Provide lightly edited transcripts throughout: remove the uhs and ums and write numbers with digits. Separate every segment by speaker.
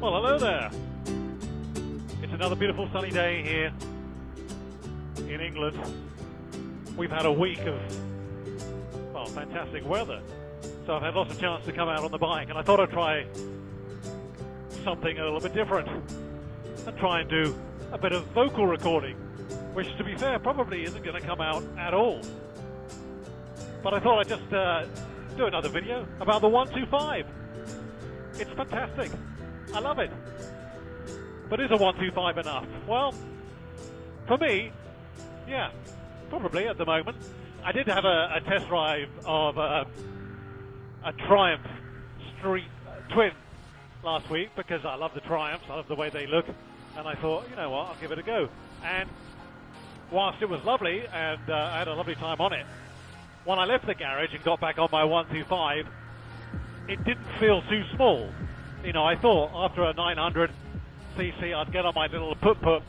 Speaker 1: Well, hello there. It's another beautiful sunny day here in England. We've had a week of, well, fantastic weather. So I've had lots of chance to come out on the bike, and I thought I'd try something a little bit different and try and do a bit of vocal recording, which, to be fair, probably isn't going to come out at all. But I thought I'd just do another video about the 125. It's fantastic. I love it. But is a 125 enough? Well, for me, yeah, probably at the moment. I did have a test drive of a Triumph Street Twin last week because I love the Triumphs, I love the way they look, and I thought, you know what, I'll give it a go. And whilst it was lovely and I had a lovely time on it, when I left the garage and got back on my 125, it didn't feel too small. You know, I thought after a 900cc I'd get on my little put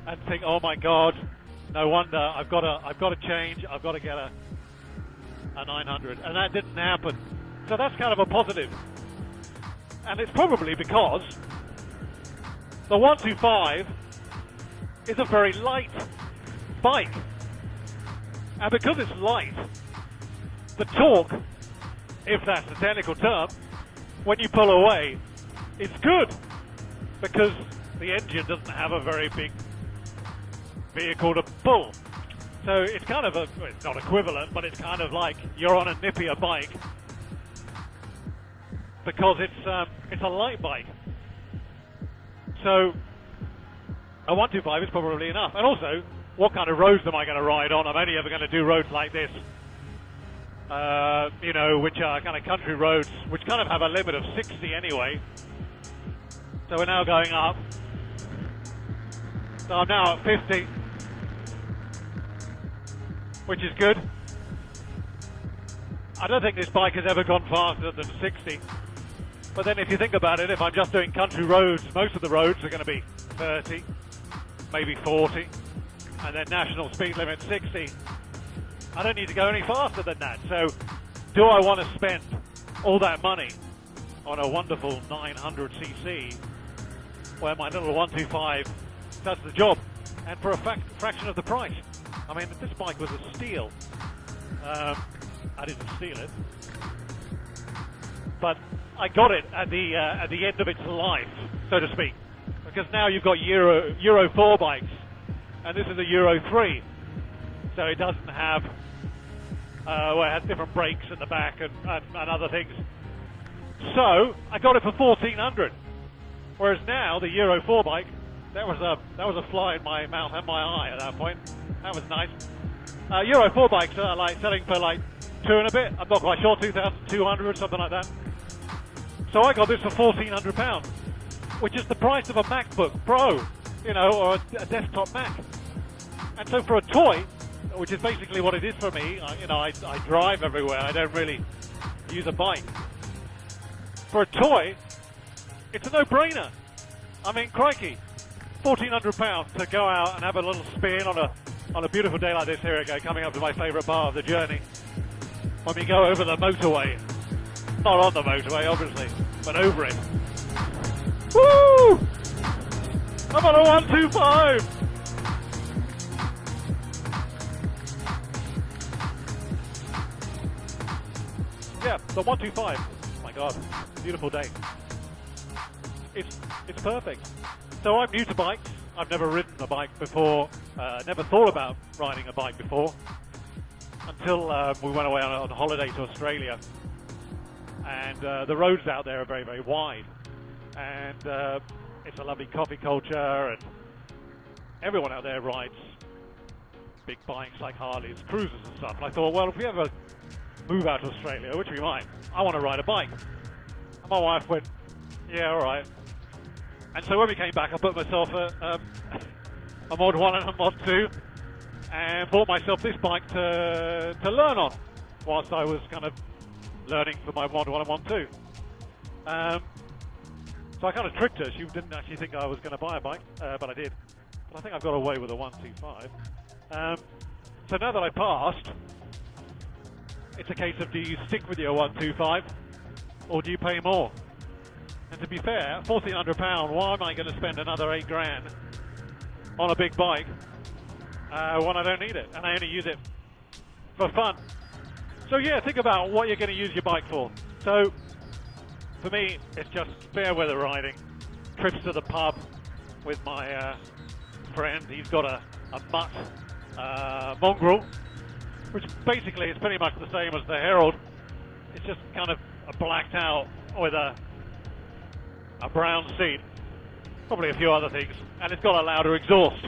Speaker 1: and think, oh my God, no wonder I've got to change. I've got to get a 900, and that didn't happen. So that's kind of a positive, and it's probably because the 125 is a very light bike, and because it's light, the torque, if that's the technical term, when you pull away, it's good because the engine doesn't have a very big vehicle to pull. So it's kind of it's not equivalent, but it's kind of like you're on a nippier bike because it's a light bike. So a 125 is probably enough. And also, what kind of roads am I going to ride on? I'm only ever going to do roads like this. You know, which are kind of country roads, which kind of have a limit of 60 anyway. So we're now going up. So I'm now at 50, which is good. I don't think this bike has ever gone faster than 60. But then if you think about it, if I'm just doing country roads, most of the roads are going to be 30, maybe 40, and then national speed limit 60. I don't need to go any faster than that. So do I want to spend all that money on a wonderful 900cc where my little 125 does the job, and for a fraction of the price? I mean, if this bike was a steal, I didn't steal it, but I got it at the end of its life, so to speak, because now you've got Euro 4 bikes, and this is a Euro 3, so it doesn't have, well, it has different brakes at the back and other things. So I got it for 1,400, whereas now the Euro 4 bike, that was a fly in my mouth and my eye at that point. That was nice. Euro 4 bikes are like selling for like 2 and a bit. I'm not quite sure, 2,200, something like that. So I got this for £1,400, which is the price of a MacBook Pro, you know, or a desktop Mac. And so for a toy, which is basically what it is for me, you know, I drive everywhere. I don't really use a bike. For a toy, it's a no-brainer. I mean, crikey, £1,400 to go out and have a little spin on a beautiful day like this. Here we go, coming up to my favourite part of the journey. When we go over the motorway. Not on the motorway, obviously, but over it. Woo! I'm on a 125! Yeah, the 125. Oh my God, beautiful day. It's perfect. So I'm new to bikes. I've never ridden a bike before. Never thought about riding a bike before until we went away on holiday to Australia. And the roads out there are very, very wide. And it's a lovely coffee culture, and everyone out there rides big bikes like Harleys, cruisers and stuff. And I thought, well, if we ever move out to Australia, which we might, I want to ride a bike. And my wife went, yeah, all right. And so when we came back, I put myself a Mod 1 and a Mod 2 and bought myself this bike to learn on whilst I was kind of learning for my Mod 1 and Mod 2. So I kind of tricked her. She didn't actually think I was going to buy a bike, but I did. But I think I've got away with a 125. So now that I passed, it's a case of, do you stick with your 125 or do you pay more? And to be fair, £1,400, why am I going to spend another 8 grand on a big bike when I don't need it and I only use it for fun? So yeah, think about what you're going to use your bike for. So for me, it's just fair weather riding, trips to the pub with my friend. He's got a mutt mongrel, which basically is pretty much the same as the Herald. It's just kind of blacked out with a brown seat, probably a few other things, and it's got a louder exhaust,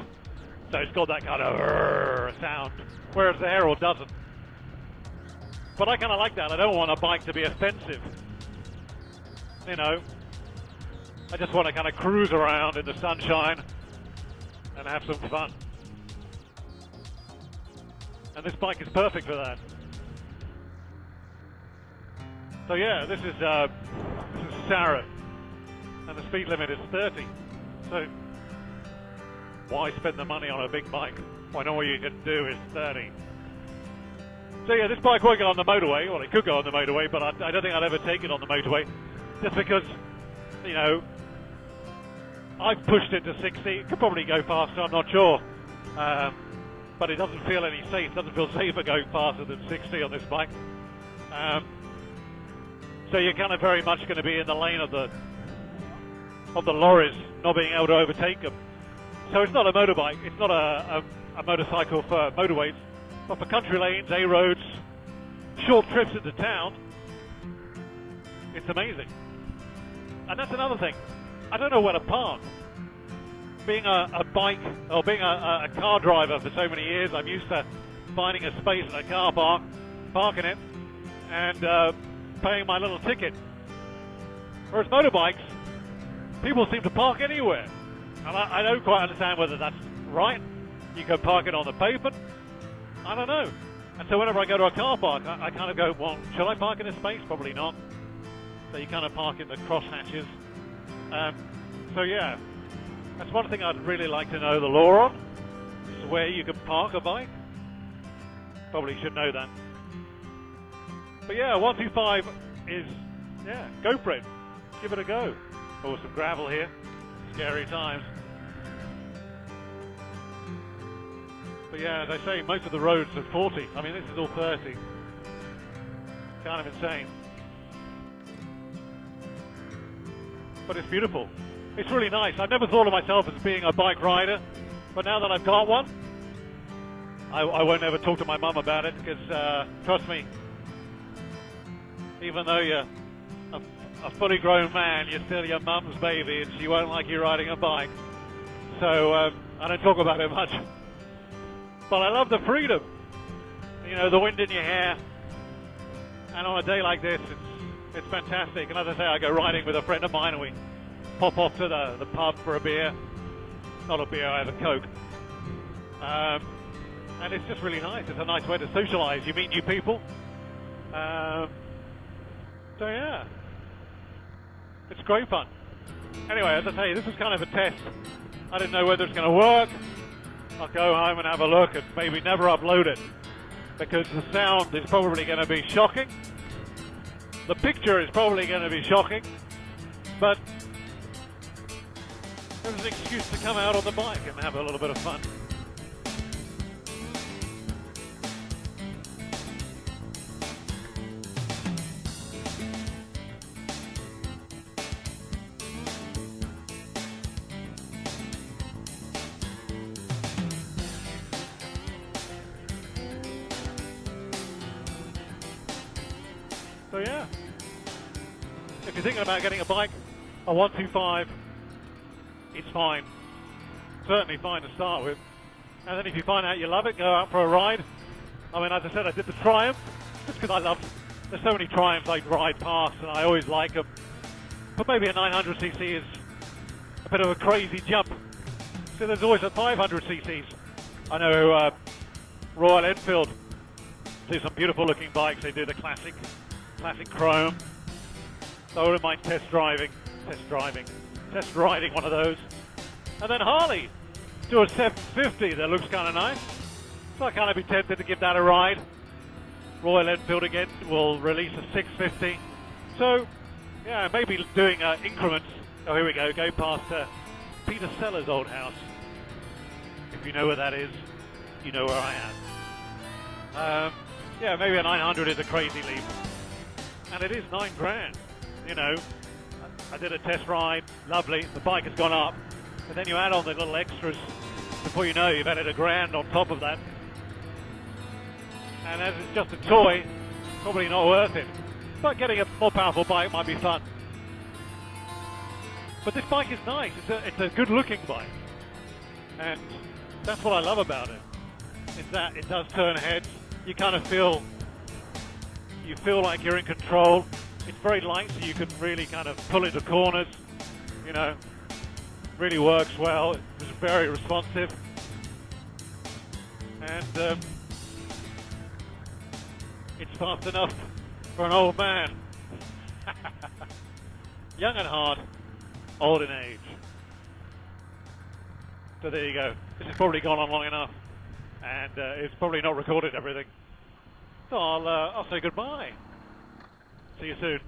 Speaker 1: so it's got that kind of sound, whereas the Herald doesn't. But I kind of like that. I don't want a bike to be offensive, you know. I just want to kind of cruise around in the sunshine and have some fun, and this bike is perfect for that. So yeah, this is Sarah, and the speed limit is 30. So why spend the money on a big bike when all you can do is 30? So yeah, this bike won't go on the motorway. Well, it could go on the motorway, but I don't think I'd ever take it on the motorway, just because, you know, I've pushed it to 60. It could probably go faster, I'm not sure. But it doesn't feel any safe. It doesn't feel safer going faster than 60 on this bike. So you're kind of very much going to be in the lane of the lorries, not being able to overtake them. So it's not a motorbike. It's not a motorcycle for motorways, but for country lanes, A roads, short trips into town. It's amazing. And that's another thing. I don't know where to park. Being a bike, or being a car driver for so many years, I'm used to finding a space in a car park, parking it, and paying my little ticket. Whereas motorbikes, people seem to park anywhere. And I don't quite understand whether that's right. You can park it on the pavement. I don't know. And so whenever I go to a car park, I kind of go, well, shall I park in a space? Probably not. So you kind of park in the cross hatches. So yeah, that's one thing I'd really like to know the law on, is where you can park a bike. Probably should know that. But yeah, 125 is, yeah, go for it. Give it a go. Oh, some gravel here. Scary times. But yeah, as I say, most of the roads are 40. I mean, this is all 30. Kind of insane. But it's beautiful. It's really nice. I've never thought of myself as being a bike rider, but now that I've got one, I won't ever talk to my mum about it, because trust me, even though you're a fully grown man, you're still your mum's baby, and she won't like you riding a bike. So I don't talk about it much. But I love the freedom. You know, the wind in your hair. And on a day like this, it's fantastic. And as I say, I go riding with a friend of mine, and we pop off to the pub for a beer. Not a beer, I have a Coke. And it's just really nice. It's a nice way to socialize. You meet new people. So yeah, it's great fun. Anyway, as I say, this was kind of a test. I didn't know whether it's going to work. I'll go home and have a look and maybe never upload it, because the sound is probably going to be shocking. The picture is probably going to be shocking, but there's an excuse to come out on the bike and have a little bit of fun. So yeah, if you're thinking about getting a bike, a 125, it's fine. Certainly fine to start with. And then if you find out you love it, go out for a ride. I mean, as I said, I did the Triumph, just because there's so many Triumphs I ride past and I always like them. But maybe a 900cc is a bit of a crazy jump. So there's always a 500cc's. I know Royal Enfield do some beautiful looking bikes. They do the classic chrome. So I wouldn't mind test riding one of those. And then Harley do a 750 that looks kind of nice. So I kind of be tempted to give that a ride. Royal Enfield again will release a 650. So Yeah, maybe doing increments. Oh, here we go. Go past Peter Sellers' old house. If you know where that is, you know where I am. Yeah, maybe a 900 is a crazy leap. And it is 9 grand, you know. I did a test ride, lovely. The bike has gone up. But then you add on the little extras. Before you know, you've added a grand on top of that. And as it's just a toy, probably not worth it. But getting a more powerful bike might be fun. But this bike is nice. It's a good-looking bike. And that's what I love about it. Is that it does turn heads. You kind of feel like you're in control. It's very light, so you can really kind of pull into corners. You know, really works well. It's very responsive. And it's fast enough for an old man. Young at heart, old in age. So there you go. This has probably gone on long enough, and it's probably not recorded everything. So I'll say goodbye. See you soon.